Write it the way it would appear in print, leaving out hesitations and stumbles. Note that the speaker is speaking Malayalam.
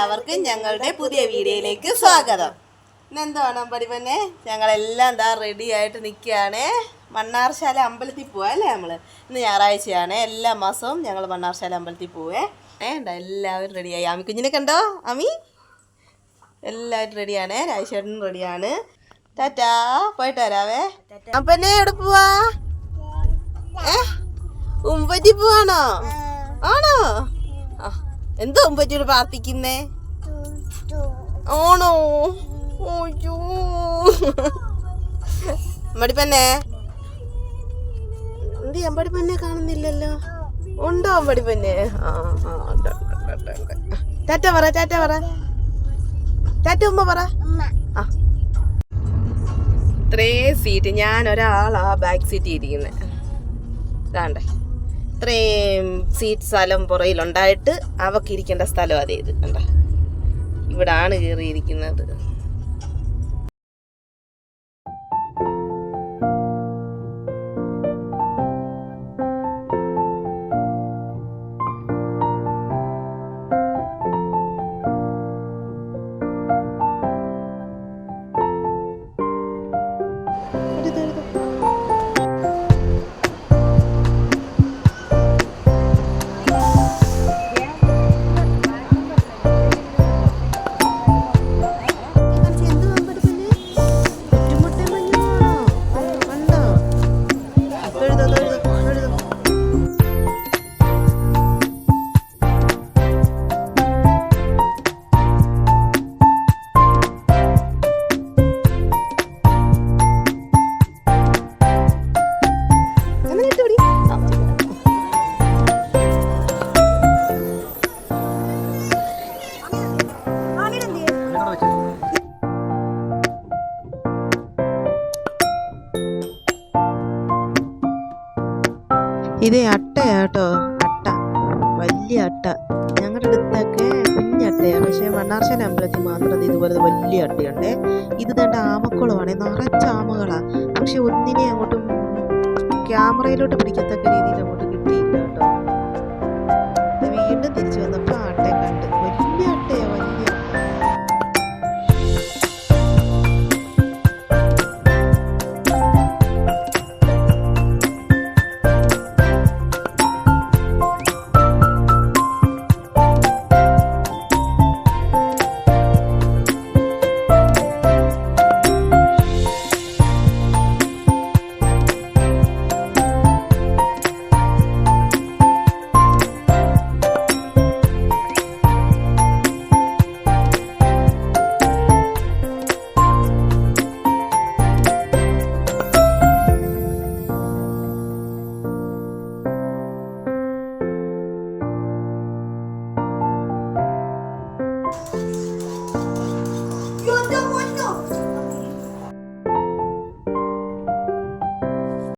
എല്ലാവർക്കും ഞങ്ങളുടെ പുതിയ വീഡിയോയിലേക്ക് സ്വാഗതം. ഇന്നെന്താണ് പഠിപ്പന്നെ ഞങ്ങളെല്ലാം എന്താ റെഡി ആയിട്ട് നിൽക്കുകയാണ്. മണ്ണാർശാല അമ്പലത്തിൽ പോവാ അല്ലേ നമ്മൾ. ഇന്ന് ഞായറാഴ്ചയാണ്. എല്ലാ മാസവും ഞങ്ങൾ മണ്ണാർശാല അമ്പലത്തിൽ പോവേ. എല്ലാവരും റെഡിയായി. ആമി കുഞ്ഞിനെ കണ്ടോ? ആമി എല്ലാവരും റെഡിയാണ്. രാജേഷേട്ടനും റെഡിയാണ്. ടാറ്റാ, പോയിട്ട് വരാവേ. അപ്പന്നെ എവിടെ പോവാ? ഉമ്പറ്റി പോവാണോ? ആണോ? എന്തോ ഉമ്പറ്റിയോട് പ്രാർത്ഥിക്കുന്നേ? ആണോ? അമ്പടിപ്പന്നെ എന്ത് അമ്പടിപ്പന്നെ കാണുന്നില്ലല്ലോ. ഉണ്ടോ അമ്പടിപ്പന്നെ? ടാറ്റ പറ, ടാറ്റ പറ, ടാറ്റ ഉമ്മ പറ. ഇത്രയും സീറ്റ്, ഞാൻ ഒരാളാ ബാക്ക് സീറ്റ് ഇരിക്കുന്നത്. ഇതാണ്ടേ ഇത്രയും സീറ്റ് സ്ഥലം പുറയിലുണ്ടായിട്ട് അവക്കിരിക്കേണ്ട സ്ഥലം അതേ ഇത് കണ്ട. ഇവിടാണ് കയറിയിരിക്കുന്നത്. ഇത് അട്ടയാട്ടോ, അട്ട, വലിയ അട്ട. ഞങ്ങളുടെ അടുത്തൊക്കെ കുഞ്ഞട്ടയാണ്, പക്ഷേ മണ്ണാർശാല അമ്പലത്തിൽ മാത്രം ഇതുപോലെ വലിയ അട്ടയുണ്ട്. ഇത് തന്നെ ആമക്കുളമാണ്, നിറച്ച ആമകളാണ്. പക്ഷെ ഒന്നിനെ അങ്ങോട്ടും ക്യാമറയിലോട്ട് പിടിക്കത്തക്ക രീതിയിൽ അങ്ങോട്ട് കിട്ടിയില്ല.